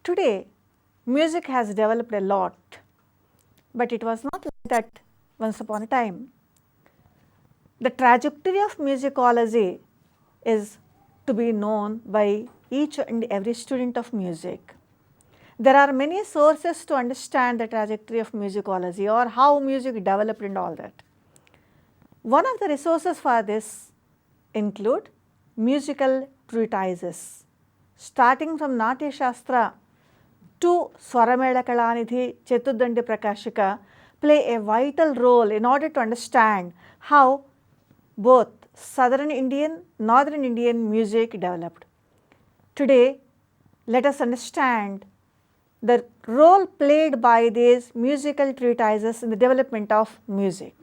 Today, music has developed a lot, but it was not like that once upon a time. The trajectory of musicology is to be known by each and every student of music. There are many sources to understand the trajectory of musicology or how music developed and all that. One of the resources for this include musical treatises. Starting from 𝗬𝗪𝗧 to 𝗧𝗦𝗔𝗧 𝗃𝗍𝗪 play a vital role in order to understand how both southern Indian, northern Indian music developed. Today, let us understand the role played by these musical treatises in the development of music.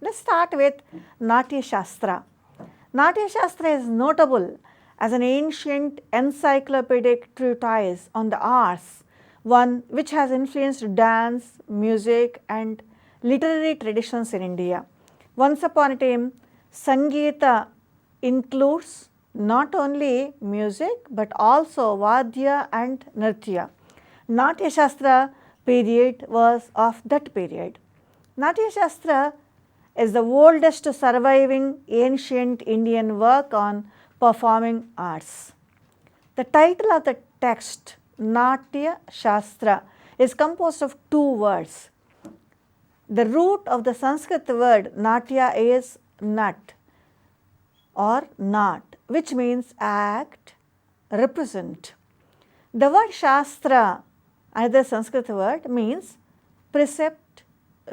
Let us start with 𝗬𝗪𝗧. 𝗬𝗪𝗧 is notable as an ancient encyclopedic treatise on the arts, one which has influenced dance, music and literary traditions in India. Once upon a time, Sangeeta includes not only music but also Vadya and Nritya. 𝗬𝗪𝗧 period was of that period. 𝗬𝗪𝗧 is the oldest surviving ancient Indian work on performing arts. The title of the text, 𝗬𝗪𝗧, is composed of two words. The root of the Sanskrit word natya is nat or nat, which means act, represent. The word shastra, another Sanskrit word, means precept,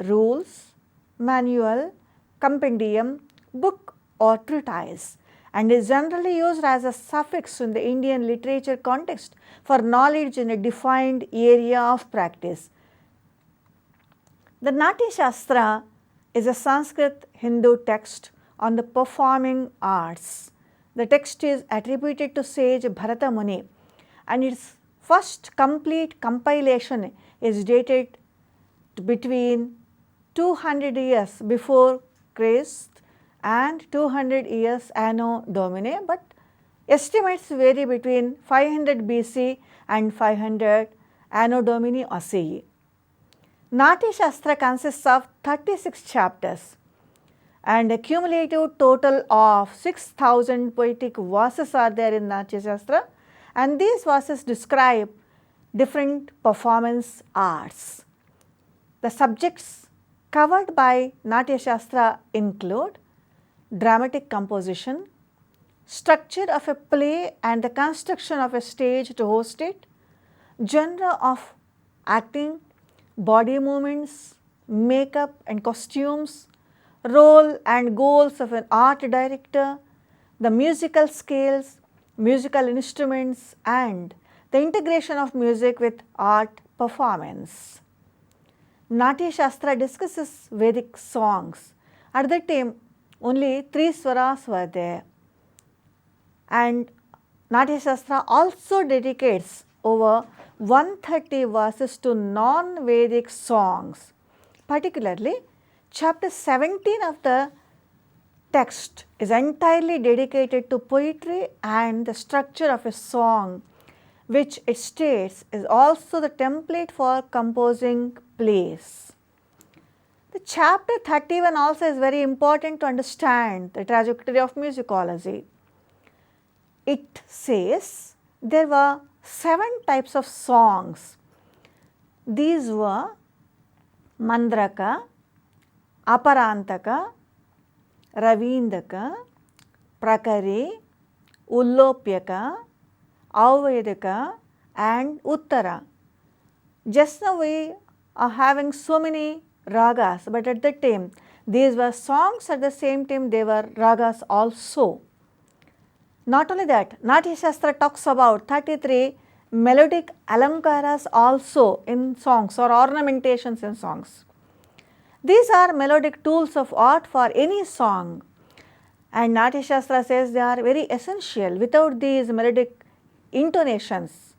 rules, manual, compendium, book or treatise, and is generally used as a suffix in the Indian literature context for knowledge in a defined area of practice. The 𝗬𝗪𝗧 is a Sanskrit Hindu text on the performing arts. The text is attributed to sage Bharata Muni, and its first complete compilation is dated between 200 years before Christ and 200 years Anno Domini, but estimates vary between 500 BC and 500 Anno Domini ACE. 𝗬𝗪𝗧 consists of 36 chapters and a cumulative total of 6,000 poetic verses are there in 𝗬𝗪𝗧, and these verses describe different performance arts. The subjects covered by 𝗬𝗪𝗧 include dramatic composition, structure of a play and the construction of a stage to host it, genre of acting, body movements, makeup and costumes, role and goals of an art director, the musical scales, musical instruments and the integration of music with art performance. 𝗬𝗪𝗧 discusses Vedic songs. At that time, only 3 swaras were there, and 𝗬𝗪𝗧 also dedicates over 130 verses to non-Vedic songs. Particularly, chapter 17 of the text is entirely dedicated to poetry and the structure of a song, which it states is also the template for composing plays. The chapter 31 also is very important to understand the trajectory of musicology. It says there were 7 types of songs. These were Mandraka, Aparantaka, Ravindaka, Prakari, Ullopyaka, 𝗹𝗶𝗍 and Uttara. Just now we are having so many ragas, but at that time these were songs, at the same time they were ragas also. Not only that, 𝗬𝗪𝗧 talks about 33 melodic alankaras also in songs or ornamentations in songs. These are melodic tools of art for any song, and 𝗬𝗪𝗧 says they are very essential. Without these melodic intonations,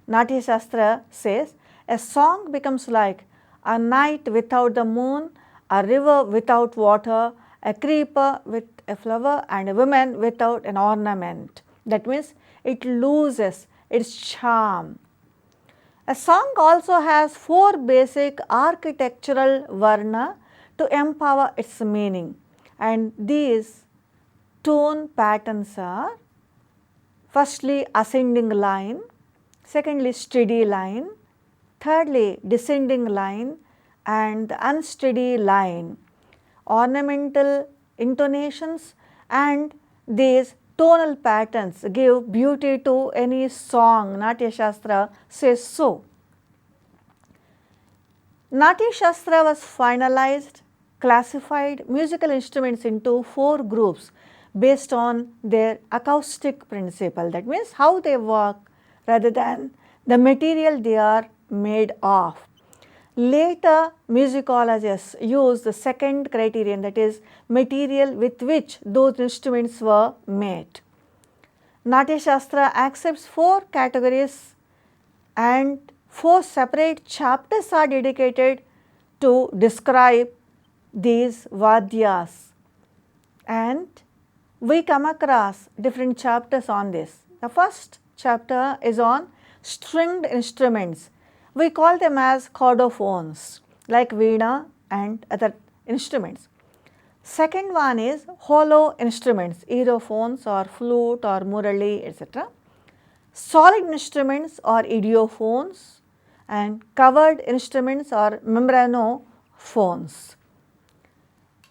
𝗬𝗪𝗧 says a song becomes like a night without the moon, a river without water, a creeper with a flower and a woman without an ornament. That means it loses its charm. A song also has 4 basic architectural varna to empower its meaning, and these tone patterns are firstly ascending line, secondly steady line, thirdly descending line, and the unsteady line. Ornamental intonations and these tonal patterns give beauty to any song, Natya Shastra says so. Natya Shastra was finalized, classified musical instruments into 4 groups based on their acoustic principle, that means how they work rather than the material they are made of. Later musicologists used the second criterion, that is material with which those instruments were made. Natya Shastra accepts 4 categories and 4 separate chapters are dedicated to describe these vadyas, and we come across different chapters on this. The first chapter is on stringed instruments. We call them as chordophones like veena and other instruments. Second one is hollow instruments, aerophones or flute or murali, etc. Solid instruments or idiophones, and covered instruments or membranophones.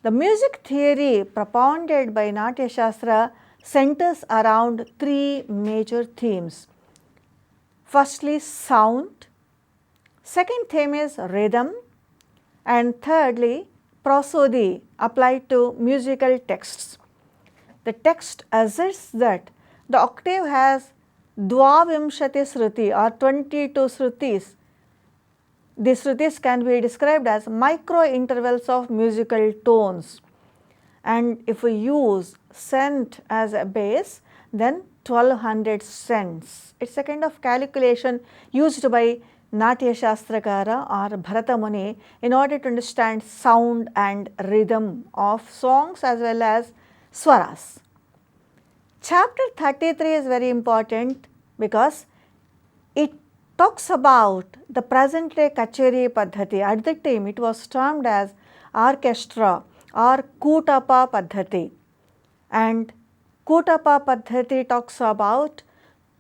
The music theory propounded by Natya Shastra centers around 3 major themes. Firstly, sound. Second theme is rhythm, and thirdly, prosody applied to musical texts. The text asserts that the octave has 𝗧𝗦𝗔𝗧 𝗧 or 22 shrutis. These shrutis can be described as micro intervals of musical tones, and if we use cent as a base, then 1200 cents. It is a kind of calculation used by Natya Shastrakara or Bharata Muni in order to understand sound and rhythm of songs as well as swaras. Chapter 33 is very important because it talks about the present day Kacheri Paddhati. At that time it was termed as orchestra or Kutapa Paddhati, and Kutapa Paddhati talks about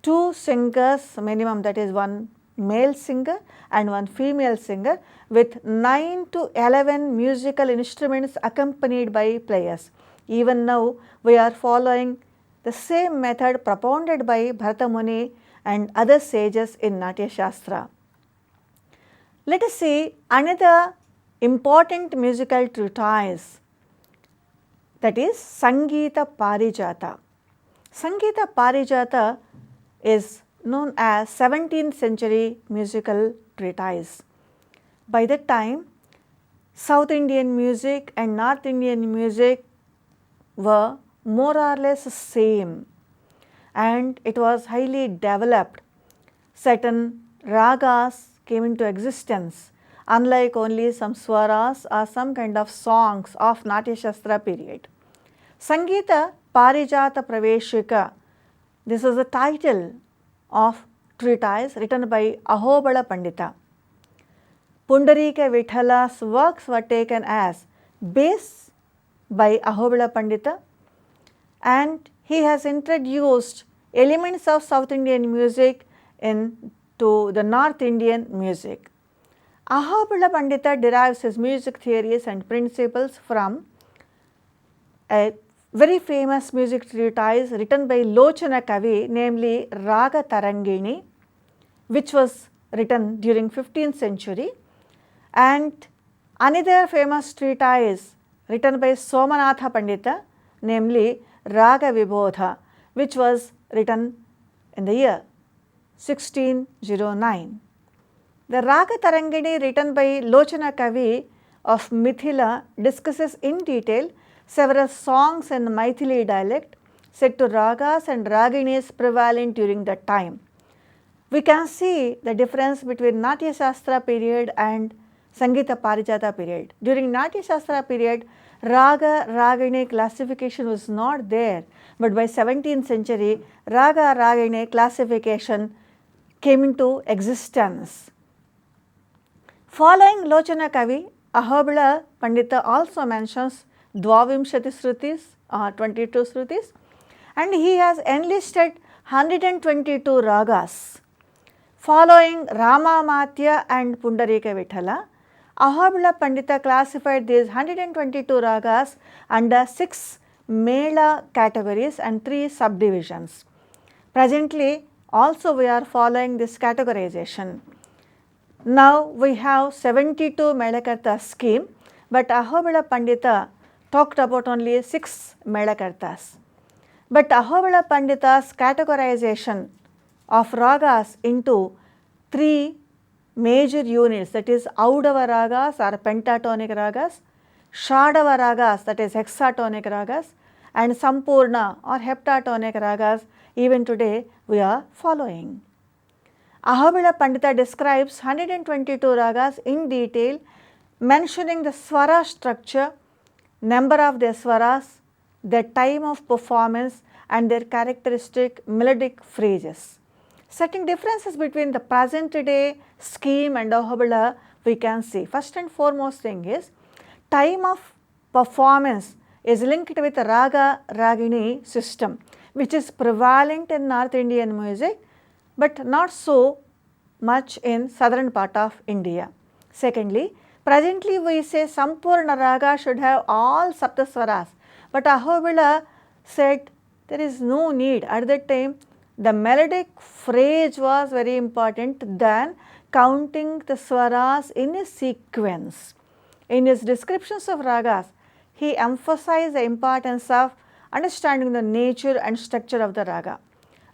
2 singers minimum, that is 1 male singer and 1 female singer with 9 to 11 musical instruments accompanied by players. Even now we are following the same method propounded by Bharata Muni and other sages in Natya Shastra. Let us see another important musical treatise, that is Sangeeta Parijata. Sangeeta Parijata is known as 17th century musical treatise. By that time, South Indian music and North Indian music were more or less same, and it was highly developed. Certain ragas came into existence, unlike only some swaras or some kind of songs of Natya Shastra period. Sangeeta Parijata Praveshika, this is the title of treatise written by Ahobala Pandita. Pundarika Vitthala's works were taken as base by Ahobala Pandita, and he has introduced elements of South Indian music into the North Indian music. Ahobala Pandita derives his music theories and principles from a very famous music treatise written by Lochana Kavi, namely Raga Tarangini, which was written during 15th century, and another famous treatise written by Somanatha Pandita, namely Raga Vibodha, which was written in the year 1609. The Raga Tarangini written by Lochana Kavi of Mithila discusses in detail several songs in Maithili dialect set to ragas and raginis prevalent during that time. We can see the difference between Natya Shastra period and Sangeeta Parijata period. During Natya Shastra period, raga ragini classification was not there, but by 17th century, raga ragini classification came into existence. Following Lochana Kavi, 𝗹𝗶𝗻 also mentions 𝗹𝗶 Shrutis or 22 Shrutis, and he has enlisted 122 ragas. Following Ramamatya and Pundarika Vithala, 𝗹𝗶𝗻 classified these 122 ragas under 6 mela categories and 3 subdivisions. Presently, also we are following this categorization. Now we have 72 Melakarta scheme, but 𝗹𝗶𝗻 talked about only 6 Melakartas. But 𝗹𝗶𝗻's categorization of ragas into 3 major units, that is Audava ragas or pentatonic ragas, Shadava ragas, that is hexatonic ragas, and Sampurna or heptatonic ragas, even today we are following. 𝗹𝗶𝗻 describes 122 ragas in detail, mentioning the swara structure, number of their swaras, their time of performance, and their characteristic melodic phrases. Certain differences between the present day scheme and 𝗹𝗶𝗻 we can see. First and foremost thing is, time of performance is linked with the raga ragini system, which is prevalent in North Indian music, but not so much in southern part of India. Secondly, presently we say Sampurna raga should have all saptaswaras, but 𝗹𝗶𝗻 said there is no need. At that time, the melodic phrase was very important than counting the swaras in a sequence. In his descriptions of ragas, he emphasized the importance of understanding the nature and structure of the raga.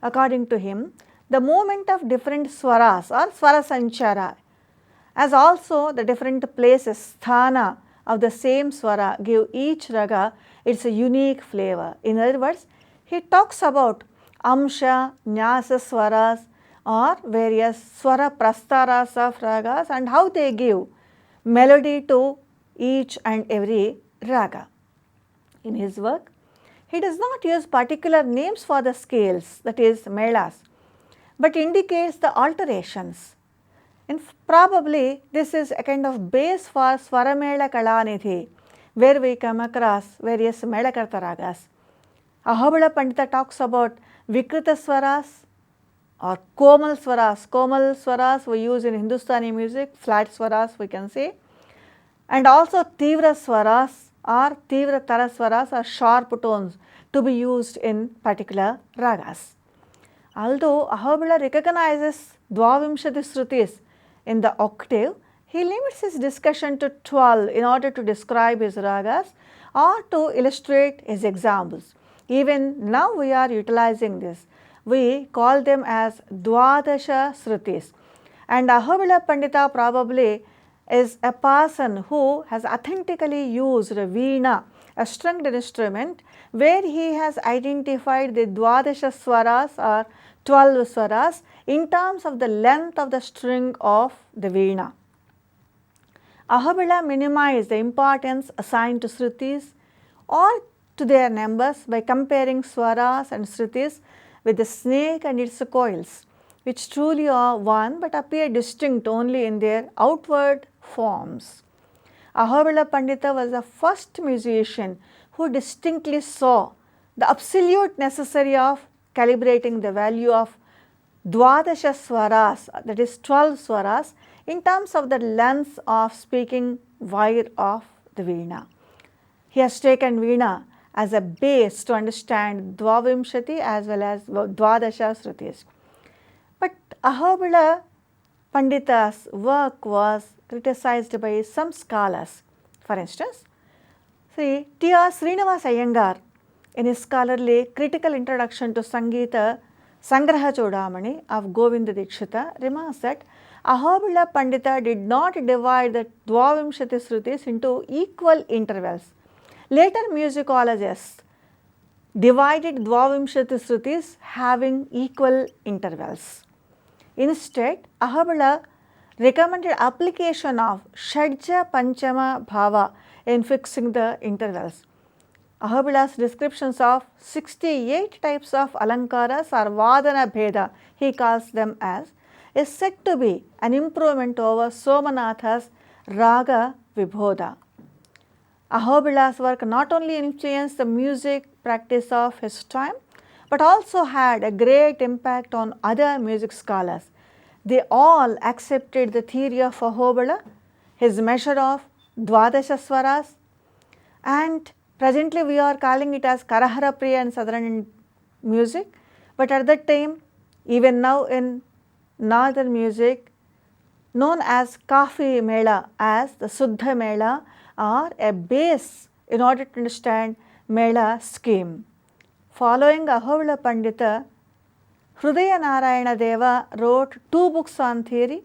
According to him, the movement of different swaras or swara sanchara, as also the different places, sthana of the same swara, give each raga its unique flavor. In other words, he talks about amsha, nyasa swaras or various swara prastaras of ragas and how they give melody to each and every raga. In his work, he does not use particular names for the scales, that is melas, but indicates the alterations. And probably this is a kind of base for Swaramela Kalanidhi, where we come across various Melakarta ragas. 𝗹𝗶𝗻 talks about Vikrita swaras or Komal swaras. Komal swaras we use in Hindustani music, flat swaras we can say, and also Tivra swaras or Tivra Tara swaras or sharp tones to be used in particular ragas. Although 𝗹𝗶𝗻 recognizes 𝗹𝗶 Shrutis in the octave, he limits his discussion to 12 in order to describe his ragas or to illustrate his examples. Even now we are utilizing this. We call them as 𝗬𝗏 Shrutis. And 𝗹𝗶𝗻 probably is a person who has authentically used veena, a stringed instrument, where he has identified the 𝗬𝗏 swaras or 12 swaras in terms of the length of the string of the veena. 𝗹𝗶𝗻 minimized the importance assigned to Shrutis or to their numbers by comparing swaras and Shrutis with the snake and its coils, which truly are one but appear distinct only in their outward forms. 𝗹𝗶𝗻 was the first musician who distinctly saw the absolute necessity of calibrating the value of 𝗬𝗏 swaras, that is 12 swaras, in terms of the length of speaking wire of the veena. He has taken veena as a base to understand 𝗹𝗏 as well as 𝗬𝗏 Shrutis. But 𝗹𝗶𝗻's work was criticized by some scholars. For instance, see 𝗃.Srinivasa in his scholarly critical introduction to Sangeeta Sangraha Chodamani of Govinda Dikshita remarks that 𝗹𝗶𝗻 did not divide the 𝗹𝗏 Shrutis into equal intervals. Later musicologists divided 𝗹𝗏 Shrutis having equal intervals. Instead, 𝗹𝗶𝗻 recommended application of षड्ज पंचम bhava in fixing the intervals. 𝗹𝗶𝗻's descriptions of 68 types of alankaras or vadana bheda, he calls them as, is said to be an improvement over Somanatha's Raga Vibodha. 𝗹𝗶𝗁's work not only influenced the music practice of his time, but also had a great impact on other music scholars. They all accepted the theory of 𝗹𝗶, his measure of 𝗬𝗏 swaras, and presently we are calling it as 𝗘𝘅-Priya in southern music, but at that time, even now in northern music, known as Kafi Mela as the Suddha Mela or a base in order to understand Mela scheme. Following 𝗹𝗶 Pandita, Hrudaya Narayana Deva wrote 2 books on theory,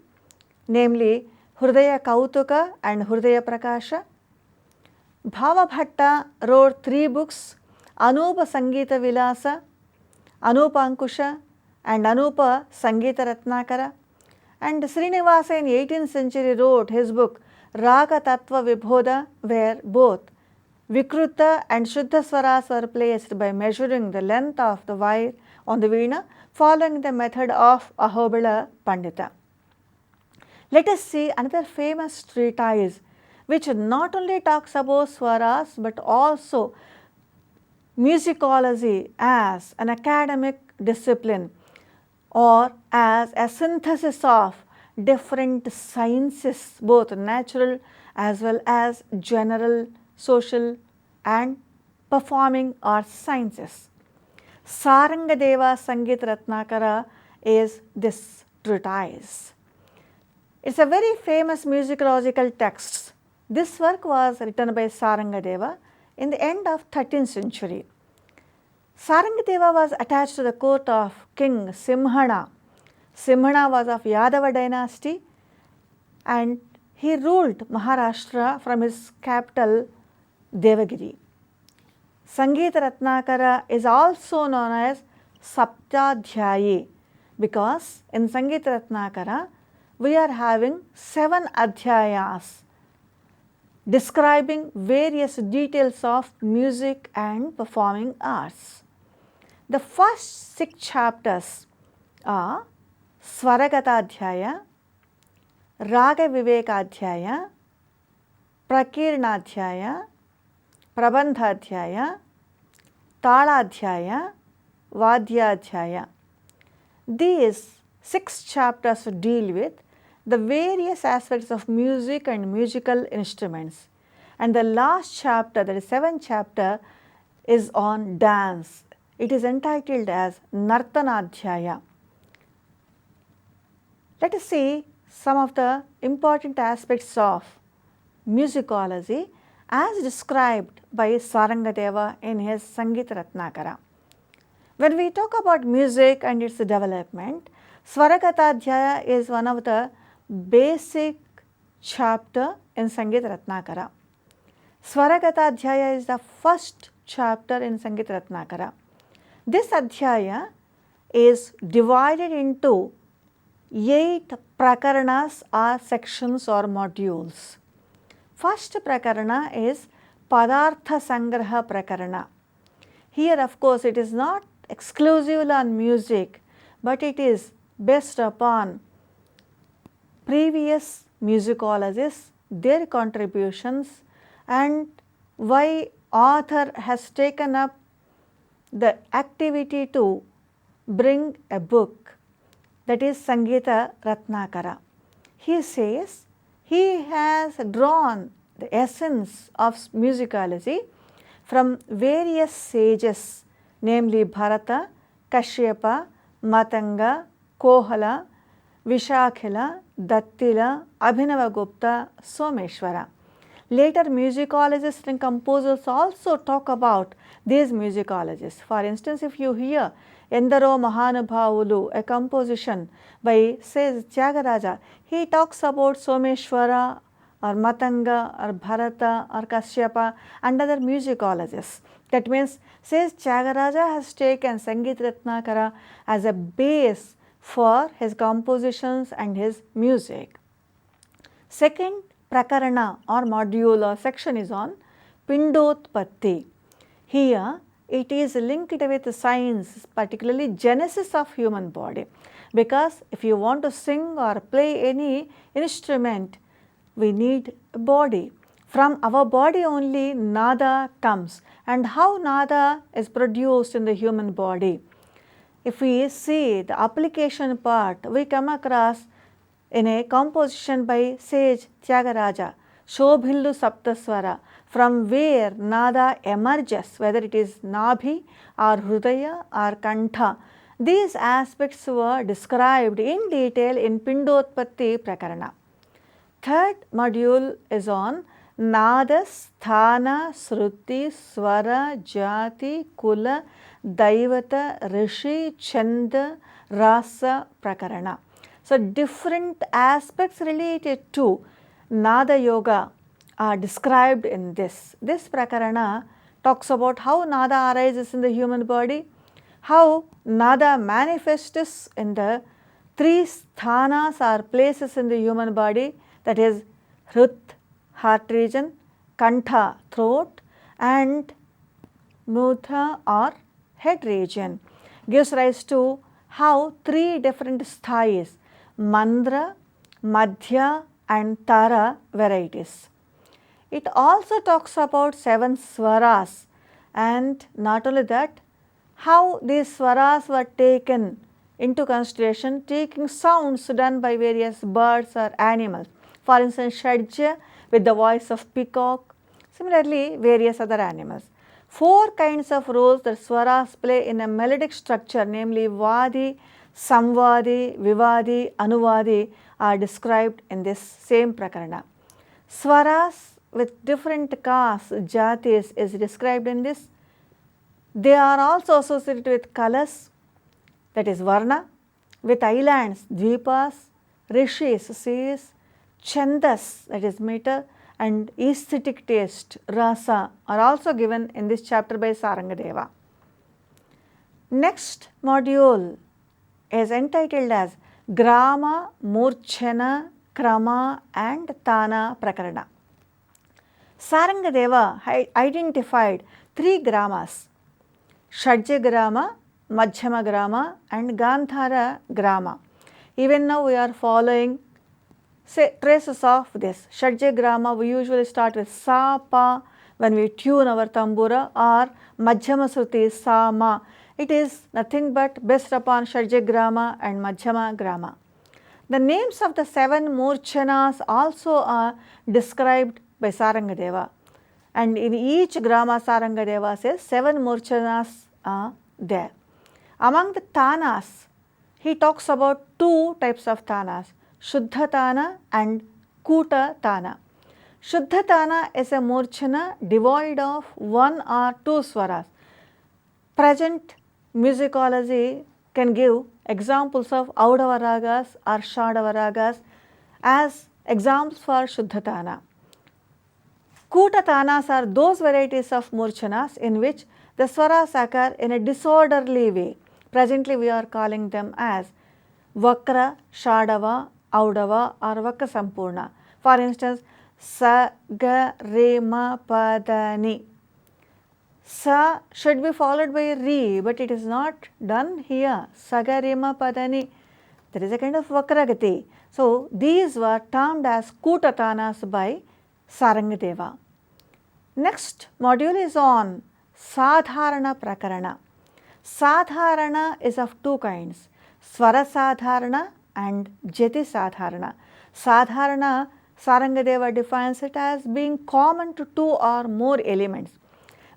namely Hrudaya Kautuka and Hrudaya Prakasha. Bhava-bhatta wrote 3 books, Anupa Sangeeta Vilasa, Anupa Ankusha and Anupa Sangeeta Ratnakara. And Srinivasa in 18th century wrote his book Raga Tattva Vibodha, where both Vikruta and Shuddha swaras were placed by measuring the length of the wire on the veena following the method of 𝗹𝗶 Pandita. Let us see another famous treatise which not only talks about swaras but also musicology as an academic discipline or as a synthesis of different sciences, both natural as well as general, social and performing arts sciences. Sarangadeva Sangeeta Ratnakara is this treatise. It is a very famous musicological text. This work was written by Sarangadeva in the end of 13th century. Sarangadeva was attached to the court of King Simhana. Simhana was of Yadava dynasty and he ruled Maharashtra from his capital Devagiri. Sangeeta Ratnakara is also known as Saptadhyayi because in Sangeeta Ratnakara we are having 7 adhyayas describing various details of music and performing arts. The first 6 chapters are Swaragatadhyaya, Raga Vivekadhyaya, Prakirnadhyaya, Prabandhadhyaya, Taladhyaya, Vadyadhyaya. These 6 chapters deal with the various aspects of music and musical instruments, and the last chapter, that is 7th chapter, is on dance. It is entitled as Nartanadhyaya. Let us see some of the important aspects of musicology as described by Sarangadeva in his Sangeeta Ratnakara. When we talk about music and its development, Swaragatadhyaya is one of the basic chapter in Sangeeta Ratnakara. Swaragatadhyaya is the first chapter in Sangeeta Ratnakara. This adhyaya is divided into 8 prakaranas or sections or modules. First prakarana is Padartha Sangraha Prakarana. Here of course it is not exclusively on music, but it is based upon previous musicologists, their contributions and why author has taken up the activity to bring a book, that is Sangeeta Ratnakara. He says he has drawn the essence of musicology from various sages, namely Bharata, Kashyapa, Matanga, Kohala, Vishakhila, Dattila, Abhinavagupta, Someshwara. Later musicologists and composers also talk about these musicologists. For instance, if you hear Endaro Mahanubhavulu, a composition by says Tyagaraja, he talks about Someshwara or Matanga or Bharata or Kashyapa and other musicologists. That means says Tyagaraja has taken Sangeeta Ratnakara as a base for his compositions and his music. Second prakarana or module or section is on Pindotpatti. Here it is linked with science, particularly genesis of human body. because if you want to sing or play any instrument, we need a body. From our body only nada comes, and how nada is produced in the human body. If we see the application part, we come across in a composition by sage Tyagaraja, 𝗂𝗵𝗐 saptaswara, from where nada emerges, whether it is nabhi or hrudaya or kantha. These aspects were described in detail in Pindotpatti Prakarana. Third module is on Nada, Sthana, Shruti, Swara, Jati, Kula, Daivata, Rishi, Chanda, Rasa, Prakarana. So, different aspects related to Nada Yoga are described in this. This Prakarana talks about how Nada arises in the human body, how Nada manifests in the three sthanas or places in the human body, that is Hrut, heart region, Kantha, throat, and Mudha or head region. Gives rise to how three different sthayis, Mandra, Madhya and Tara varieties. It also talks about 7 swaras, and not only that, how these swaras were taken into consideration, taking sounds done by various birds or animals. For instance, 𝗧𝗦𝗔𝗧 with the voice of peacock, similarly various other animals. 4 kinds of roles that swaras play in a melodic structure, namely Vadi, Samvadi, Vivadi, Anuvadi, are described in this same Prakarana. Swaras with different castes, jatis, is described in this. They are also associated with colors, that is Varna, with islands, Dvipas, Rishis, seas, Chandas, that is meter, and aesthetic taste, Rasa, are also given in this chapter by Sarangadeva. Next module is entitled as Grama, Murchana, Krama and Tana Prakarana. Sarangadeva identified 3 gramas, षड्ज grama, Madhyama grama and Gandhara grama. Even now we are following traces of this. षड्ज grama we usually start with sa, pa when we tune our tambura, or Madhyama Sruti sa, ma. It is nothing but based upon षड्ज grama and Madhyama grama. The names of the 7 Murchanas also are described by Sarangadeva, and in each grama Sarangadeva says 7 Murchanas are there. Among the Tanas, he talks about 2 types of Tanas, Shuddha Tana and Kuta Tana. Shuddha Tana is a Murchana devoid of 1 or 2 swaras. Present musicology can give examples of Ādava ragas or Shādava ragas as examples for Shuddha Tana. Kuta Tanas are those varieties of Murchanas in which the swaras occur in a disorderly way. Presently we are calling them as Vakra, Shādava, Ādava or Vakra Sampurna. For instance, Sa, Ga, Re, Ma, Pa, Da, Ni. Sa should be followed by Re, but it is not done here. Sa, Ga, Re, Ma, Pa, Da, Ni. There is a kind of Vakragati. So, these were termed as Kuta Tanas by Sarangadeva. Next module is on Sadharana Prakarana. Sadharana is of 2 kinds, Swara Sadharana and Jati Sadharana. Sadharana, Sarangadeva defines it as being common to 2 or more elements.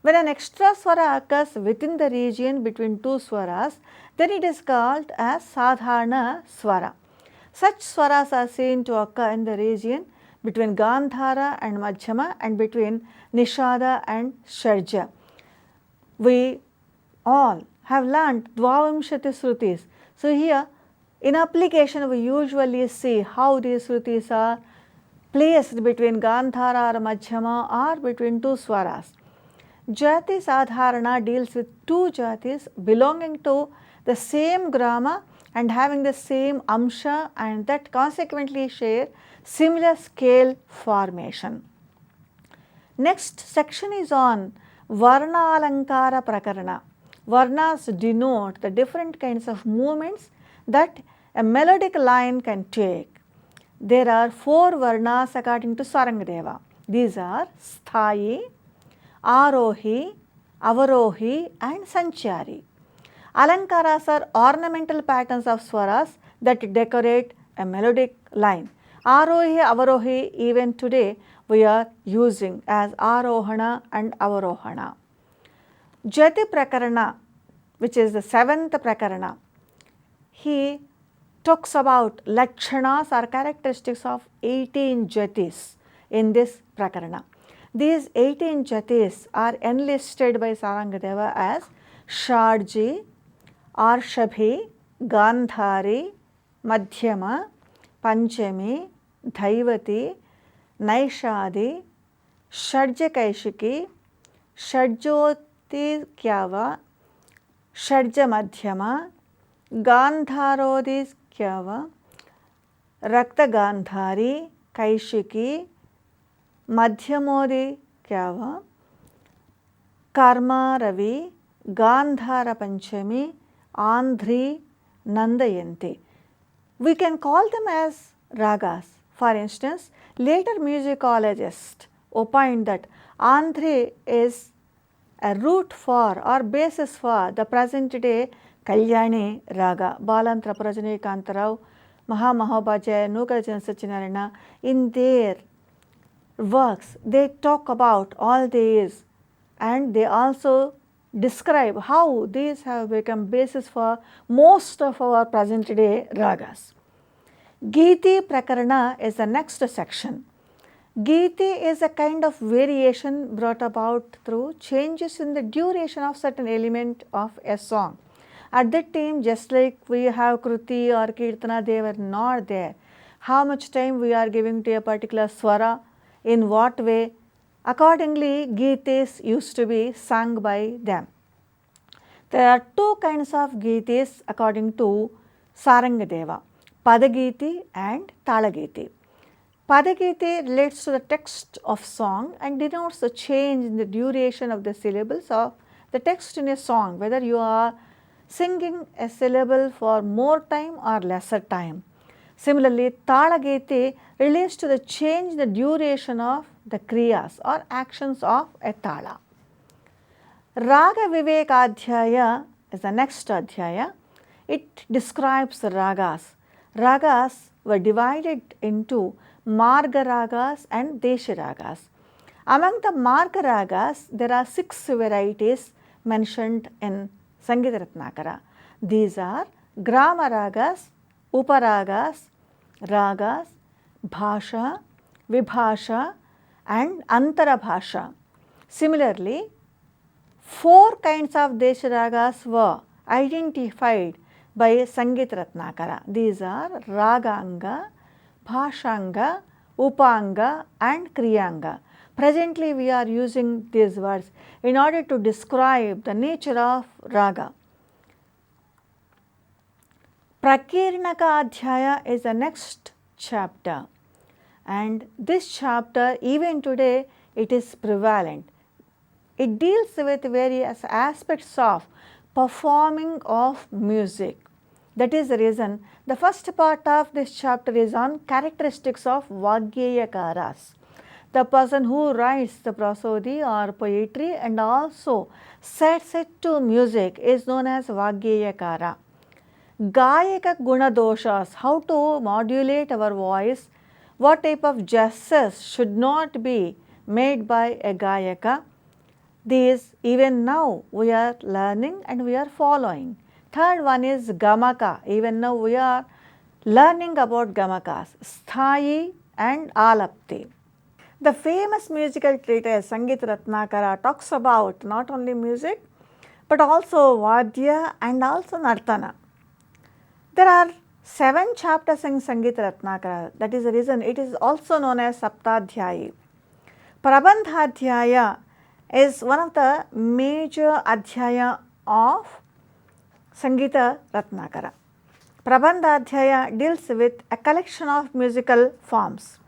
When an extra swara occurs within the region between 2 swaras, then it is called as Sadharana Swara. Such swaras are seen to occur in the region between Gandhara and Madhyama and between Nishada and षड्ज. We all have learnt 𝗹𝗶 Shrutis. So, here in application we usually see how these Shrutis are placed between Gandhara or Madhyama or between 2 swaras. Jati Sadharana deals with 2 jatis belonging to the same grama and having the same amsha, and that consequently share similar scale formation. Next section is on Varna Alankara Prakarana. Varnas denote the different kinds of movements that a melodic line can take. There are 4 varnas according to 𝗧𝗦𝗃𝗃. These are 𝗧𝗦, 𝗧𝗧𝗺, 𝗹𝗶हि and 𝗧𝗦𝗃. Alankaras are ornamental patterns of swaras that decorate a melodic line. 𝗧𝗺, 𝗹𝗁 even today we are using as ārohana and avarohana. Jati Prakarana, which is the 7th Prakarana, he talks about lakshanas or characteristics of 18 jatis in this Prakarana. These 18 jatis are enlisted by 𝗧𝗦𝗃𝗃 as षाड्जी, आर्षभी, Gandhari, मध्यमा, पंचमी, धैवती, नैषादी, षड्जकैशिकी, षड्जोतिक्यावा, षड्जमध्यमा, गांधारोदिक्यावा, रक्तगांधारी, कैशिकी, मध्यमोदिक्यावा, कर्मारवी, गांधार पंचमी, Andhari, नंदयंती. We can call them as ragas. For instance, later musicologists opined that Andhri is a root for or basis for the present day Kalyani raga. Balantra Rajinikantarao, Mahamahabhajaya, Nukalajan Sachinarana, in their works they talk about all these and they also describe how these have become basis for most of our present day ragas. Giti Prakarana is the next section. Giti is a kind of variation brought about through changes in the duration of certain element of a song. At that time, just like we have Kruti or Kirtana, they were not there. How much time we are giving to a particular swara, in what way, accordingly Gitis used to be sung by them. There are 2 kinds of Gitis according to 𝗧𝗦𝗃𝗃, Padagiti and Talagiti. Padagiti relates to the text of song and denotes the change in the duration of the syllables of the text in a song, whether you are singing a syllable for more time or lesser time. Similarly, Talagiti relates to the change in the duration of the kriyas or actions of a tala. Raga Vivekadhyaya is the next adhyaya. It describes the ragas. Ragas were divided into Marga ragas and Desha ragas. Among the Marga ragas, there are 6 varieties mentioned in Sangeeta Ratnakara. These are Grama ragas, Uparagas, Ragas, Bhasha, Vibhasha and Antarabhasha. Similarly, 4 kinds of Desha ragas were identified by Sangeeta Ratnakara. These are Raganga, Bhashanga, Upanga and Kriyanga. Presently we are using these words in order to describe the nature of raga. Prakirnaka Adhyaya is the next chapter, and this chapter even today it is prevalent. It deals with various aspects of performing of music. That is the reason the first part of this chapter is on characteristics of Vagyayakaras. The person who writes the prosody or poetry and also sets it to music is known as Vagyayakara. Gayaka Guna Doshas, how to modulate our voice, what type of gestures should not be made by a Gayaka. These even now we are learning and we are following. Third one is Gamaka. Even now we are learning about Gamakas, 𝗧𝗦 and ālapti. The famous musical treatise Sangeeta Ratnakara talks about not only music but also Vadya and also Nartana. There are 7 chapters in Sangeeta Ratnakara. That is the reason it is also known as Saptadhyayi. Prabandhadhyaya is one of the major adhyaya of Sangeeta Ratnakara. Prabandhadhyaya deals with a collection of musical forms.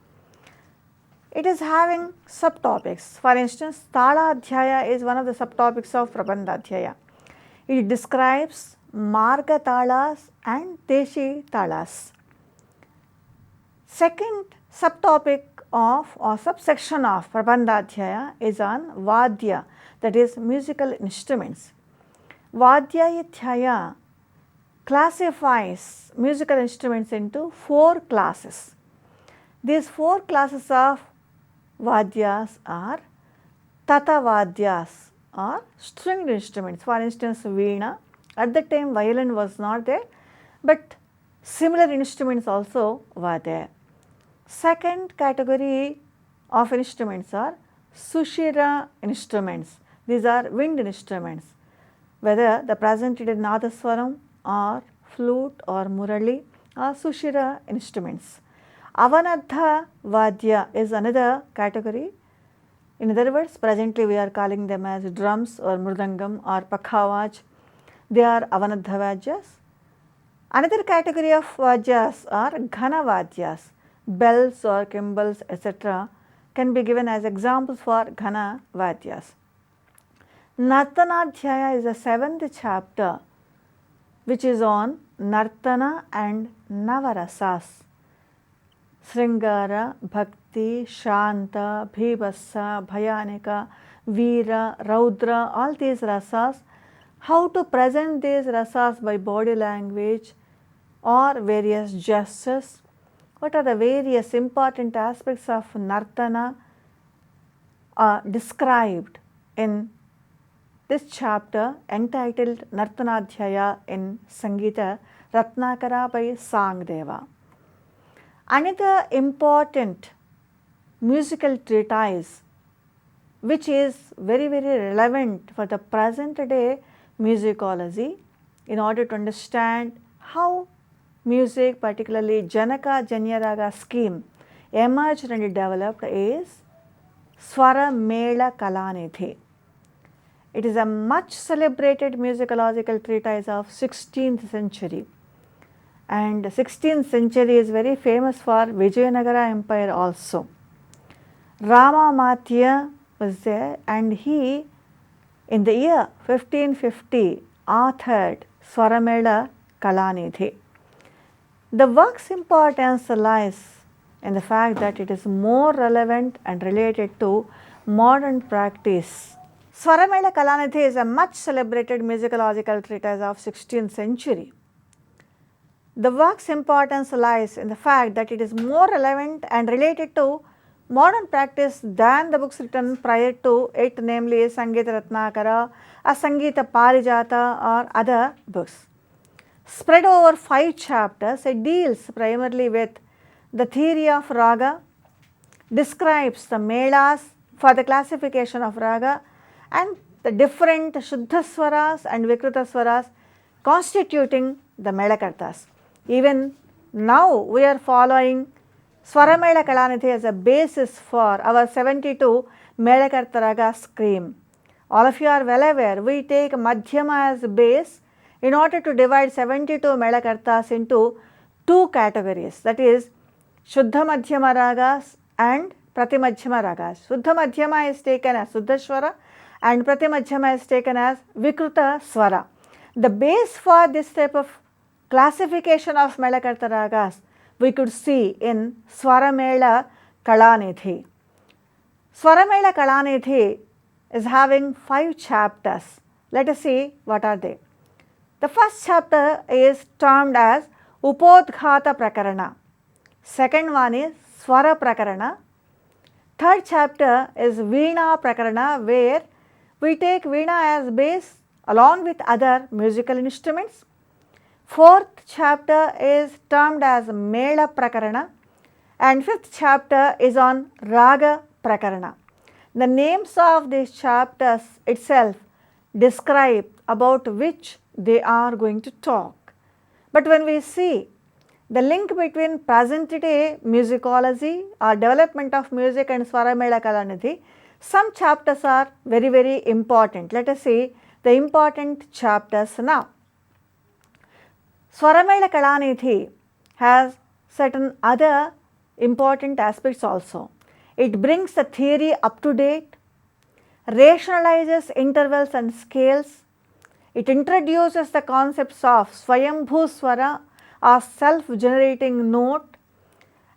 It is having subtopics. For instance, Taladhyaya is one of the subtopics of Prabandhadhyaya. It describes Marga Talas and Deshi Talas. Second subtopic of or subsection of Prabandhadhyaya is on Vadya, that is musical instruments. Vadhyayadhyaya classifies musical instruments into 4 classes. These 4 classes of Vadyas are Tata Vadyas or stringed instruments. For instance, Veena. At that time violin was not there, but similar instruments also were there. Second category of instruments are Sushira instruments. These are wind instruments, whether the presented in Nadaswaram or flute or murali or Sushira instruments. Avanadha Vadya is another category. In other words, presently we are calling them as drums or mridangam or pakhavaj. They are Avanadha Vadyas. Another category of Vadyas are Ghana Vadyas. Bells or cymbals, etc. can be given as examples for Ghana Vadyas. Nartanadhyaya is the 7th chapter, which is on Nartana and Navarasas. Sringara, Bhakti, Shanta, Bhibhassa, Bhayanika, Veera, Raudra, all these rasas. How to present these rasas by body language or various gestures. What are the various important aspects of Nartana described in this chapter entitled Nartanadhyaya in Sangeeta Ratnakara by Sangdeva. Another important musical treatise which is very relevant for the present day musicology in order to understand how music, particularly Janaka Janyaraga scheme, emerged and developed is 𝗧𝗦𝗔𝗧 𝗚𝗃. It is a much celebrated musicological treatise of 16th century, and 16th century is very famous for Vijayanagara Empire also. Ramamatya was there, and he in the year 1550 authored 𝗧𝗦𝗔𝗚 𝗚𝗃. The work's importance lies in the fact that it is more relevant and related to modern practice. 𝗧𝗦𝗔𝗚 𝗚𝗃 is a much celebrated musicological treatise of 16th century. The work's importance lies in the fact that it is more relevant and related to modern practice than the books written prior to it, namely Sangeeta Ratnakara, Sangeeta Parijata or other books. Spread over 5 chapters, it deals primarily with the theory of raga, describes the melas for the classification of raga and the different Shuddha Swaras and Vikruta Swaras constituting the Melakartas. Even now we are following 𝗧𝗦𝗔𝗚 𝗚𝗃 as a basis for our 72 Melakarta raga scheme. All of you are well aware, we take Madhyama as base in order to divide 72 Melakartas into 2 categories, that is Shuddha Madhyama ragas and Pratimadhyama ragas. Shuddha Madhyama is taken as Shuddha Swara and Pratimadhyama is taken as Vikruta Swara. The base for this type of classification of Melakarta ragas we could see in 𝗧𝗦𝗔𝗚 𝗚𝗃. 𝗧𝗦𝗔𝗚 𝗚𝗃 is having 5 chapters. Let us see what are they. The first chapter is termed as Upodghata Prakarana. Second one is Swara Prakarana. Third chapter is Veena Prakarana, where we take Veena as base along with other musical instruments. Fourth chapter is termed as Mela Prakarana, and fifth chapter is on Raga Prakarana. The names of these chapters itself describe about which they are going to talk. But when we see the link between present day musicology or development of music and 𝗧𝗦𝗔𝗚 𝗚𝗃, some chapters are very important. Let us see the important chapters now. 𝗧𝗦𝗔𝗚 𝗚𝗃 has certain other important aspects also. It brings the theory up to date, rationalizes intervals and scales, It introduces the concepts of 𝗬𝗏𝗧 or self-generating note.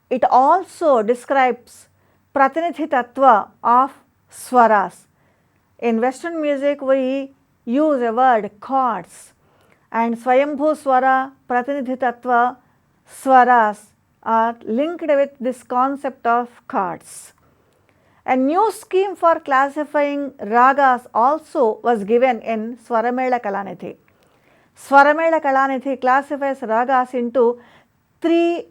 It also describes pratinidhi tattva of swaras. In Western music, we use a word chords, and 𝗬𝗏𝗧, pratinidhi tattva, swaras are linked with this concept of chords. A new scheme for classifying ragas also was given in 𝗧𝗦𝗔𝗧 𝗚𝗃. 𝗧𝗦𝗔𝗃 𝗚𝗃 classifies ragas into 3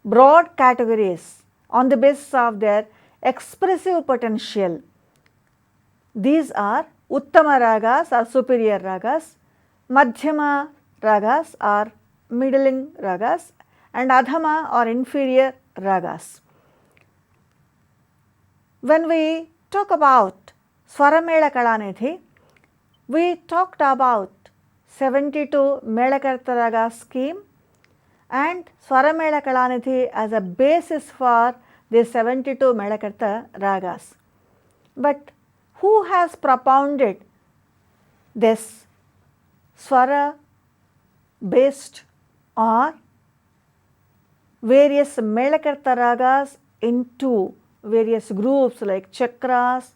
broad categories on the basis of their expressive potential. These are Uttama ragas or superior ragas, Madhyama ragas or middling ragas, and Adhama or inferior ragas. When we talk about 𝗧𝗦𝗔𝗃 𝗚𝗃, we talked about 72 Melakarta raga scheme and 𝗧𝗦𝗔𝗃 𝗚𝗃 as a basis for the 72 Melakarta ragas. But who has propounded this swara based or various Melakarta ragas into various groups like chakras,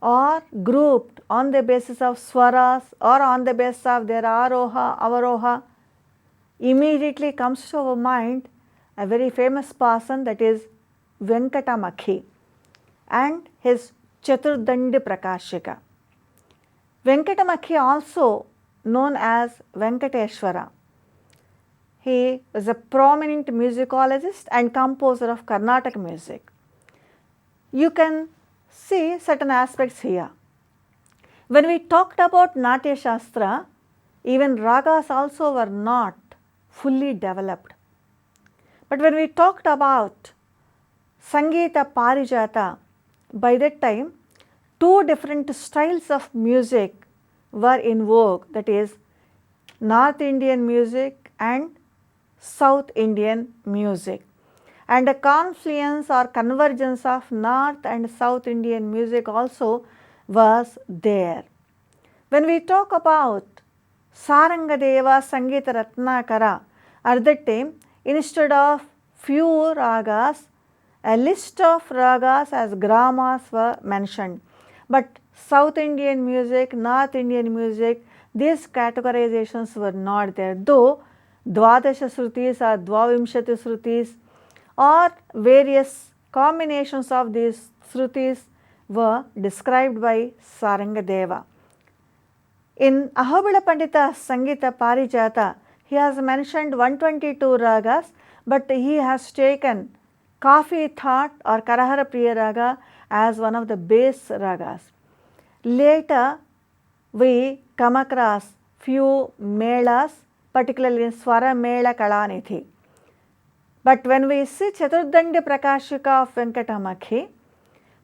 or grouped on the basis of swaras or on the basis of their aroha, avaroha? Immediately comes to our mind a very famous person, that is Venkatamaki and his Chaturdandi Prakashika. Venkatamaki, also known as Venkateshwara, he was a prominent musicologist and composer of Carnatic music. You can see certain aspects here. When we talked about Natya Shastra, even ragas also were not fully developed. But when we talked about Sangeeta Parijata, by that time 2 different styles of music were in vogue, that is North Indian music and South Indian music, and a confluence or convergence of North and South Indian music also was there. When we talk about Sarangadeva Sangeeta Ratnakara, at that time instead of few ragas, a list of ragas as gramas were mentioned. But South Indian music, North Indian music, these categorizations were not there, though Dvadasha Shrutis or Dvavimshati Shrutis or various combinations of these Shrutis were described by Sarangadeva. In Ahobilah Pandita's Sangeeta Parijata, he has mentioned 122 ragas, but he has taken 𝗂𝗽𝗱𝗁 or 𝘘𝘅-Priya raga as one of the base ragas. Later, we come across few melas, particularly in 𝗧𝗦𝗔𝗃 𝗚𝗃. But when we see Chaturdandi Prakashika of Venkatamaki,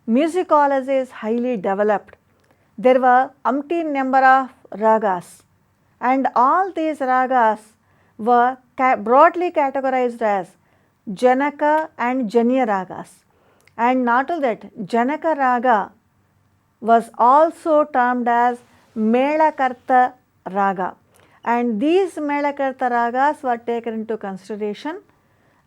musicology is highly developed. There were umpteen number of ragas, and all these ragas were broadly categorized as Janaka and Janya ragas. And not only that, Janaka raga was also termed as Melakarta raga, and these Melakarta ragas were taken into consideration,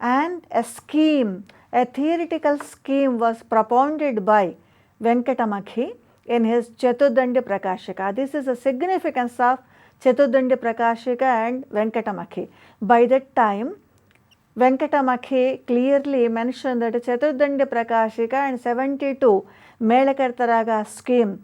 and a scheme, a theoretical scheme was propounded by Venkatamaki in his Chaturdandi Prakashika. This is the significance of Chaturdandi Prakashika and Venkatamaki. By that time, Venkatamaki clearly mentioned that Chaturdandi Prakashika and 72 Melakarta raga scheme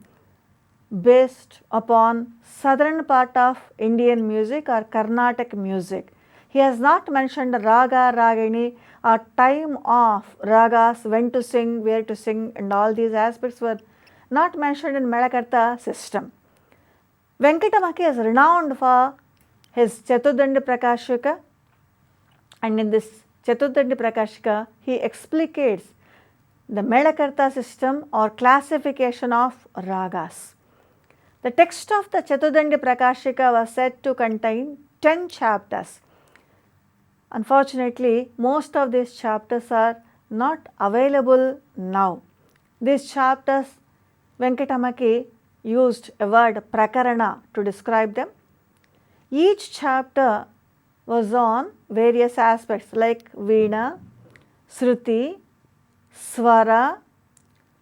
based upon southern part of Indian music or Carnatic music. He has not mentioned raga, ragini or time of ragas, when to sing, where to sing, and all these aspects were not mentioned in Melakarta system. Venkatamaki is renowned for his Chaturdandi Prakashika, and in this Chaturdandi Prakashika he explicates the Melakarta system or classification of ragas. The text of the Chaturdandi Prakashika was said to contain 10 chapters. Unfortunately, most of these chapters are not available now. These chapters Venkatamaki used a word prakarana to describe them. Each chapter was on various aspects like veena, shruti, swara,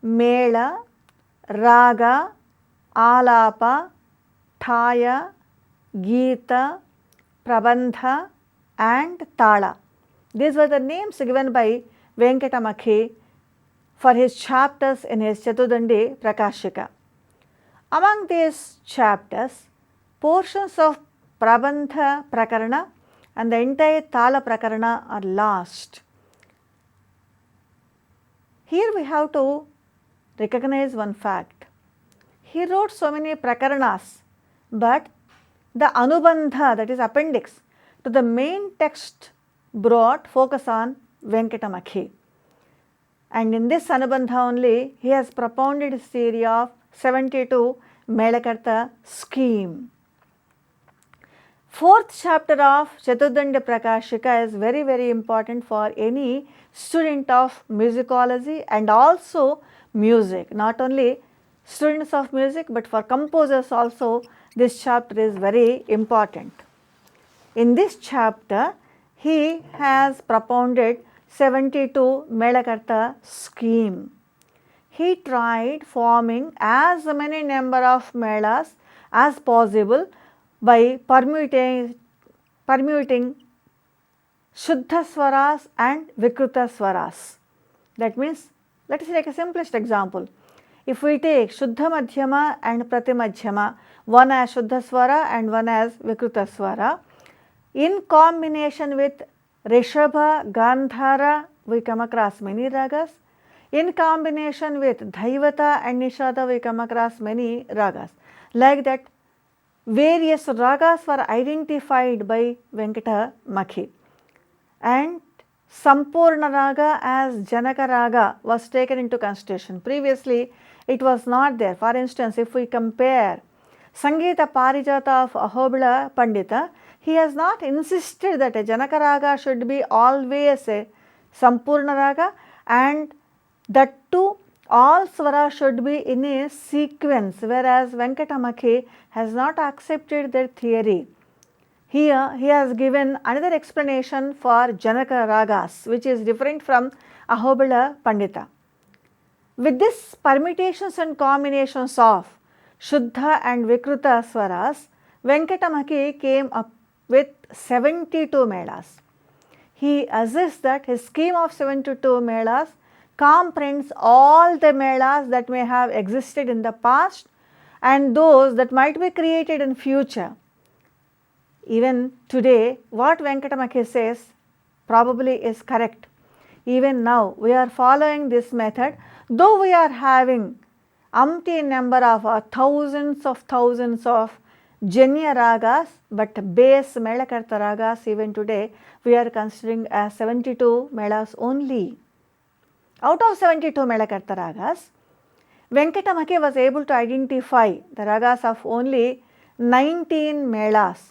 mela, raga, alapa, thaya, gita, prabandha and tala. These were the names given by Venkatamakhi for his chapters in his Chaturdandi Prakashika. Among these chapters, portions of Prabandha Prakarana and the entire Tala Prakarana are lost. Here we have to recognize one fact. He wrote so many Prakaranas, but the Anubandha, that is appendix, to the main text brought focus on Venkatamakhi. And in this Anubandha only, he has propounded his theory of 72 Melakarta scheme. Fourth chapter of Chaturdandi Prakashika is very, very important for any student of musicology and also music. Not only students of music, but for composers also, this chapter is very important. In this chapter, he has propounded 72 Melakarta scheme. He tried forming as many number of melas as possible by permuting Shuddha Swaras and Vikruta Swaras. That means, let us take a simplest example. If we take Shuddha Madhyama and Pratimadhyama, one as Shuddha Swara and one as Vikruta Swara, in combination with Rishabha, Gandhara, we come across many ragas. In combination with Dhaivata and Nishada, we come across many ragas. Like that, various ragas were identified by Venkatamakhi. And Sampurna Raga as Janaka Raga was taken into consideration. Previously, it was not there. For instance, if we compare Sangeeta Parijata of Ahobila Pandita, he has not insisted that a Janaka Raga should be always a Sampurna Raga, and that too all swara should be in a sequence, whereas Venkatamakhi has not accepted that theory. Here he has given another explanation for Janaka Ragas, which is different from Ahobila Pandita. With this permutations and combinations of Shuddha and Vikruta Swaras, Venkatamakhi came up with 72 melas. He asserts that his scheme of 72 melas comprehends all the melas that may have existed in the past and those that might be created in future. Even today, what Venkatamakhi says probably is correct. Even now, we are following this method, though we are having umpteen number of thousands of Janya ragas, but base Melakarta ragas even today we are considering as 72 melas only. Out of 72 Melakarta ragas, Venkatamakhi was able to identify the ragas of only 19 melas.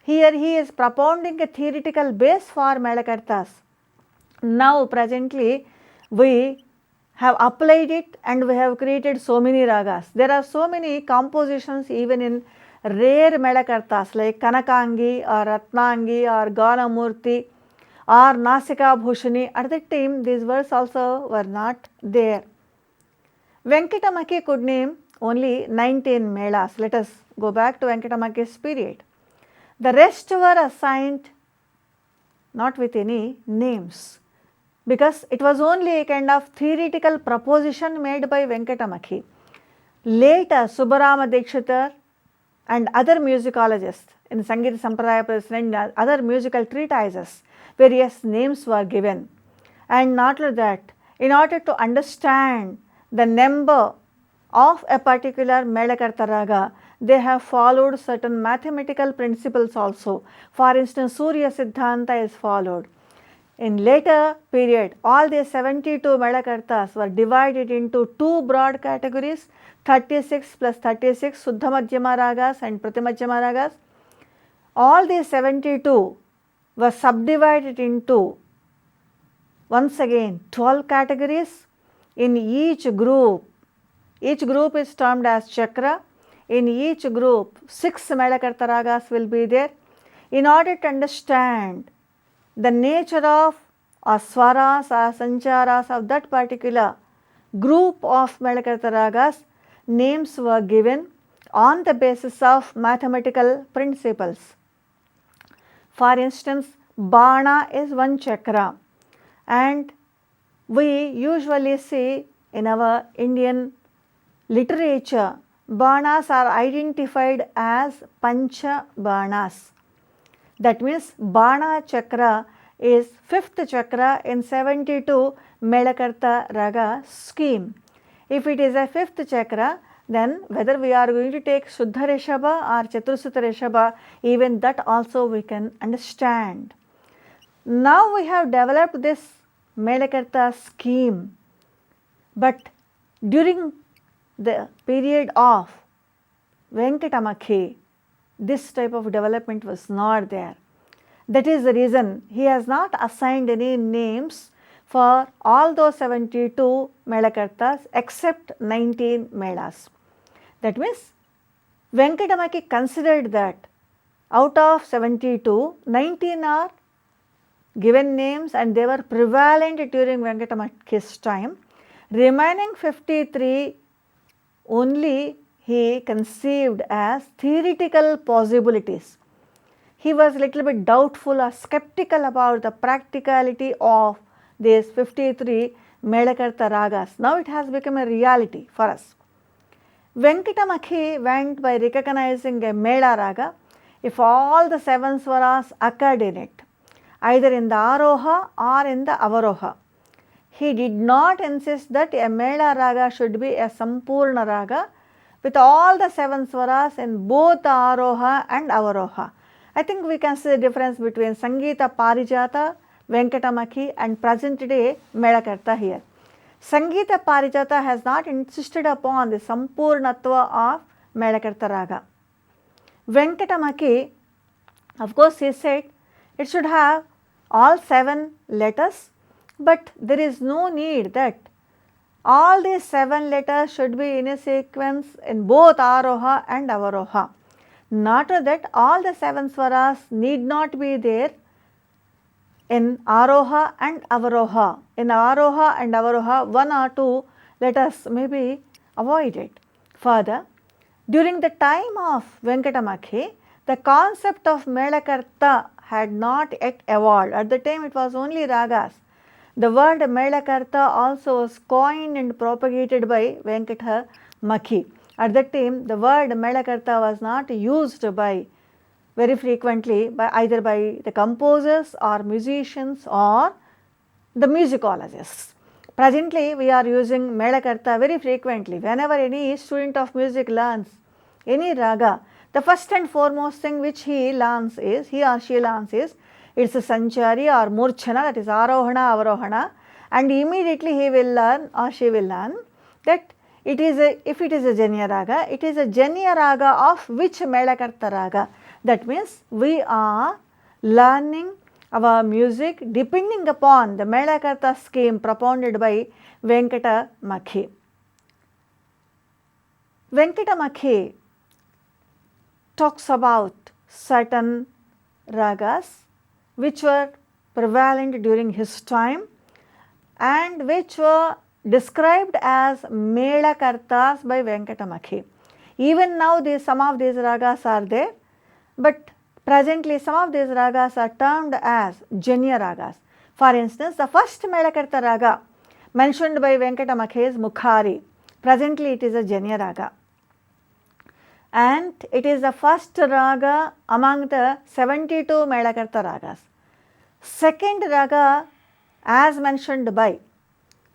Here he is propounding a theoretical base for Melakartas. Now presently we have applied it and we have created so many ragas. There are so many compositions even in rare Melakartas like Kanakangi or Ratnangi or Ganamurti or Nasika Bhushani. At that time these words also were not there. Venkatamakhi could name only 19 melas. Let us go back to Venkatamakhi's period. The rest were assigned not with any names, because it was only a kind of theoretical proposition made by Venkatamakhi. Later, Subbarama Dikshiter and other musicologists in Sangeeta Sampradaya President and other musical treatises, various names were given. And not only that, in order to understand the number of a particular Melakarta raga, they have followed certain mathematical principles also. For instance, Surya Siddhanta is followed. In later period, all the 72 Melakartas were divided into two broad categories, 36 plus 36 Suddha Madhyama ragas and Pratimadhyama ragas. All these 72 were subdivided into once again 12 categories. In each group, each group is termed as chakra. In each group 6 Melakarta ragas will be there. In order to understand the nature of or swaras or sancharas of that particular group of Melakarta ragas, names were given on the basis of mathematical principles. For instance, Bana is one chakra, and we usually see in our Indian literature, Banas are identified as Pancha Banas. That means Bana chakra is 5th chakra in 72 Melakarta raga scheme. If it is a 5th chakra, then whether we are going to take Shuddha Rishabha or Chaturshuta Rishabha, even that also we can understand. Now we have developed this Melakarta scheme, but during the period of Venkatamaki, this type of development was not there. That is the reason he has not assigned any names for all those 72 Melakartas except 19 Melas. That means Venkatamaki considered that out of 72, 19 are given names and they were prevalent during Venkatamaki's time. Remaining 53 only he conceived as theoretical possibilities. He was a little bit doubtful or skeptical about the practicality of these 53 Melakarta ragas. Now it has become a reality for us. Venkatamaki went by recognizing a Mela raga if all the 7 swaras occurred in it, either in the Aroha or in the Avaroha. He did not insist that a Mela raga should be a Sampurna raga with all the 7 swaras in both the Aroha and Avaroha. I think we can see the difference between Sangeeta Parijata, Venkatamaki and present day Melakarta here. Sangeeta Parijata has not insisted upon the Sampurnatva of Melakarta raga. Venkatamaki, of course, he said it should have all 7 letters, but there is no need that all these 7 letters should be in a sequence in both Aroha and Avaroha. Not that all the 7 swaras need not be there in Aroha and Avaroha. In Aroha and Avaroha, 1 or 2 letters may be avoided. Further, during the time of Venkatamaki, the concept of Melakarta had not yet evolved. At the time it was only ragas. The word Melakarta also was coined and propagated by Venkatamaki. At that time, the word Melakarta was not used by very frequently by either by the composers or musicians or the musicologists. Presently, we are using Melakarta very frequently. Whenever any student of music learns any raga, the first and foremost thing which he or she learns is it's a Sanchari or Murchana, that is Arohana, Avarohana, and immediately he will learn or she will learn that it is if it is a Janya raga, it is a Janya raga of which Melakarta raga. That means we are learning our music depending upon the Melakarta scheme propounded by Venkatamaki. Venkatamaki talks about certain ragas which were prevalent during his time and which were described as Melakartas by Venkatamaki. Even now some of these ragas are there, but presently some of these ragas are termed as Janya ragas. For instance, the first Melakarta raga mentioned by Venkatamaki is Mukhari. Presently it is a Janya raga, and it is the first raga among the 72 Melakarta ragas. Second raga, as mentioned by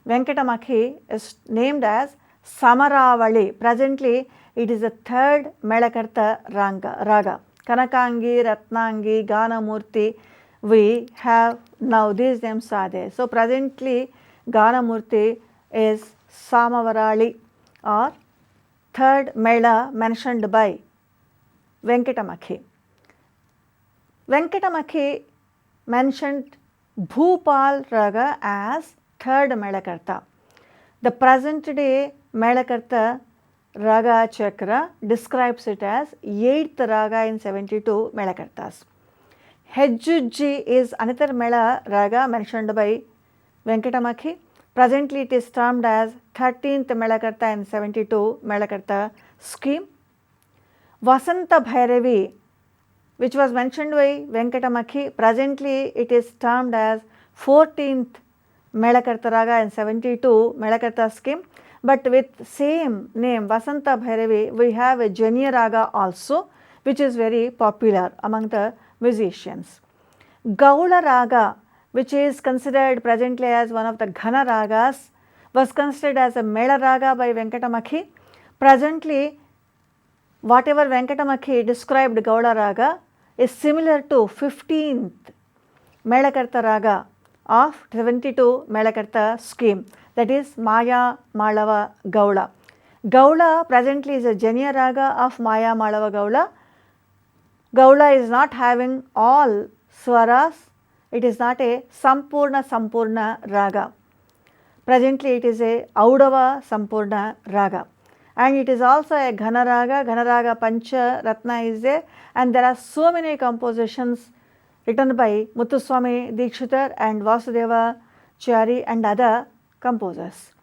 Venkatamaki, is named as Samaravali. Presently it is the 3rd Melakarta raga. Kanakangi, Ratnangi, Ganamurti, we have now these names are there. So presently Ganamurti is Samavarali or 3rd Mela mentioned by Venkatamaki. Venkatamaki mentioned Bhupal raga as 3rd Melakarta. The present day Melakarta Raga Chakra describes it as 8th Raga in 72 Melakartas. 𝗧𝗦𝗔𝗧 is another Mela Raga mentioned by Venkatamaki. Presently it is termed as 13th Melakarta in 72 Melakarta scheme. Vasanta Bhairavi, which was mentioned by Venkatamaki, presently it is termed as 14th Melakarta Raga in 72 Melakarta scheme, but with same name Vasanta Bhairavi we have a Janya Raga also, which is very popular among the musicians. Gaula Raga, which is considered presently as one of the Ghana Ragas, was considered as a Mela Raga by Venkatamaki. Presently, whatever Venkatamaki described Gaula Raga is similar to 15th Melakarta Raga of 72 Melakarta scheme, that is Maya Malava Gaula. Gaula presently is a Janya Raga of Maya Malava Gaula. Gaula is not having all swaras, it is not a Sampurna Raga. Presently it is a Audava Sampurna Raga, and it is also a Ghana Raga Pancha Ratna is there, and there are so many compositions written by Muthuswami Dikshitar and Vasudevachari and other composers.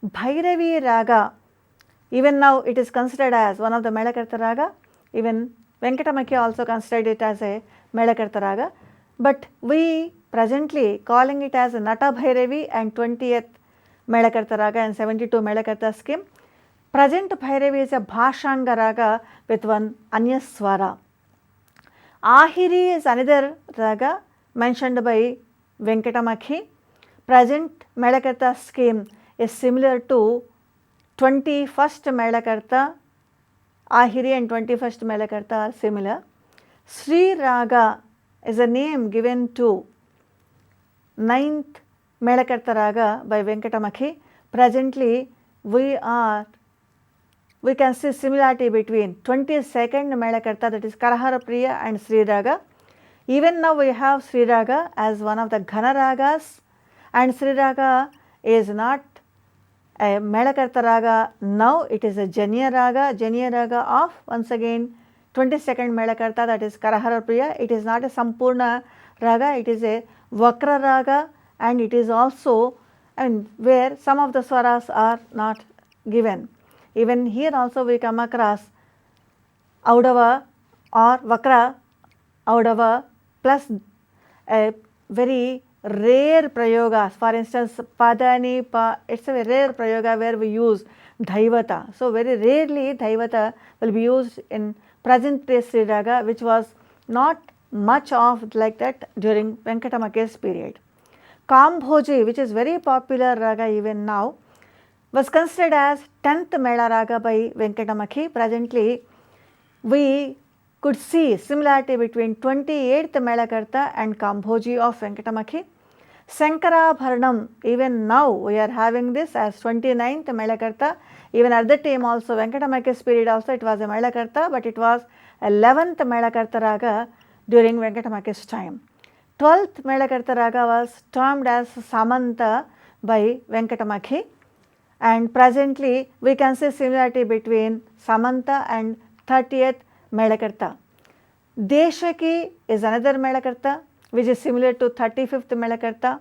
Bhairavi Raga, even now it is considered as one of the Melakarta Raga, even Venkatamaki also considered it as a Melakarta Raga, but we presently calling it as Nata Bhairavi and 20th Melakarta Raga and 72 Melakarta scheme. Present Bhairavi is a Bhashanga Raga with one Anyaswara. Ahiri is another Raga mentioned by Venkatamaki. Present Melakarta scheme is similar to 21st Melakarta. Ahiri and 21st Melakarta are similar. Sri Raga is a name given to 9th Melakarta Raga by Venkatamaki. Presently we can see similarity between 22nd Melakarta, that is 𝗘𝗅-Priya, and Sri Raga. Even now we have Sri Raga as one of the Ghana Ragas, and Sri Raga is not a Melakarta Raga now, it is a Janya Raga of once again 22nd Melakarta, that is 𝗘𝗅-Priya. It is not a Sampurna Raga, it is a Vakra Raga, and it is also where some of the swaras are not given. Even here also we come across Audava or Vakra Audava plus a very rare prayogas. For instance, Padani Pa, it's a very rare prayoga where we use Dhaivata. So very rarely Dhaivata will be used in present day Sri Raga, which was not much of like that during Venkatamaki's period. 𝗂𝗽𝗍𝗁, which is very popular Raga even now, was considered as 10th Mela Raga by Venkatamaki. Presently we could see similarity between 28th Melakarta and 𝗂𝗽𝗍𝗁 of Venkatamaki. Sankarabharanam, even now we are having this as 29th Melakarta. Even at that time also Venkatamaki's period also it was a Melakarta, but it was 11th Melakarta Raga during Venkatamaki's time. 12th Melakarta Raga was termed as Samanta by Venkatamaki, and presently we can see similarity between Samanta and 30th Melakarta. 𝗧𝗦𝗃𝗃 is another Melakarta which is similar to 35th Melakarta.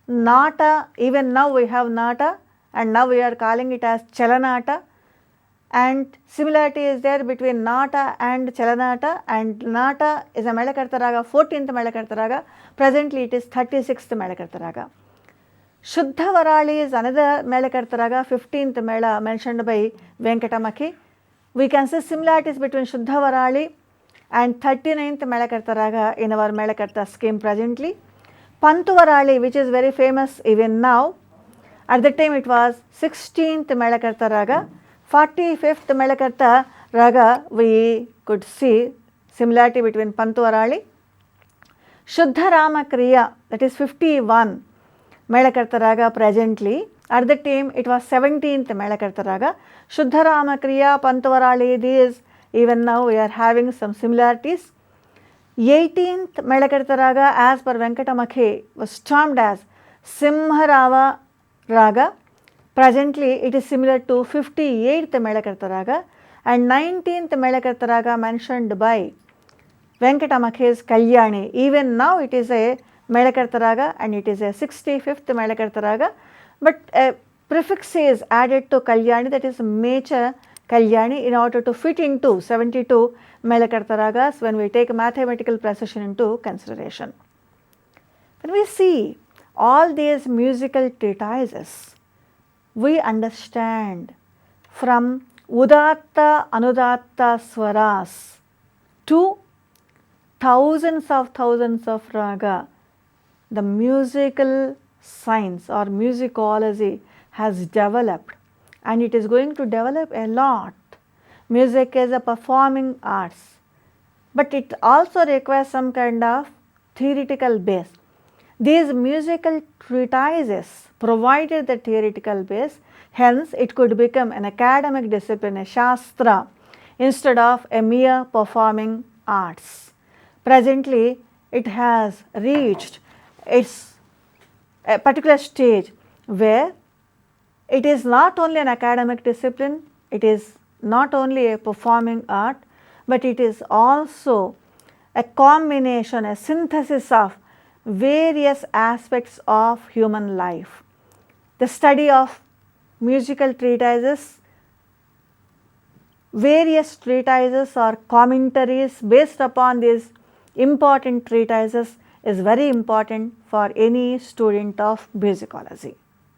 Nata, even now we have Nata, and now we are calling it as Chalanata, and similarity is there between Nata and Chalanata, and Nata is a Melakarta Raga, 14th Melakarta Raga. Presently it is 36th Melakarta Raga. Shuddha-Varali is another Melakarta Raga, 15th Mela mentioned by Venkatamaki. We can see similarities between Shuddha-Varali and 39th Melakarta Raga in our Melakarta scheme presently. Pantu-Varali, which is very famous even now, at that time it was 16th Melakarta Raga. 45th Melakarta Raga we could see similarity between Pantu-Varali. Shuddha Rama Kriya, that is 51 Melakarta Raga presently. At the time it was 17th Melakarta Raga. Shuddha Rama Kriya, Pantu-Varali, these even now we are having some similarities. 18th Melakarta Raga as per Venkatamaki was termed as Simharava Raga. Presently, it is similar to 58th Melakarta Raga and 19th Melakarta Raga mentioned by Venkatamakhi's Kalyani. Even now it is a Melakarta Raga and it is a 65th Melakarta Raga, but a prefix is added to Kalyani, that is Mecha Kalyani, in order to fit into 72 Melakarta Ragas when we take mathematical precision into consideration. When we see all these musical treatises, we understand from Udatta Anudatta Swaras to thousands of raga, the musical science or musicology has developed, and it is going to develop a lot. Music is a performing arts, but it also requires some kind of theoretical base. These musical treatises provided the theoretical base, hence it could become an academic discipline, a shastra, instead of a mere performing arts. Presently, it has reached its a particular stage where it is not only an academic discipline, it is not only a performing art, but it is also a combination, a synthesis of various aspects of human life. The study of musical treatises, various treatises or commentaries based upon these important treatises is very important for any student of musicology.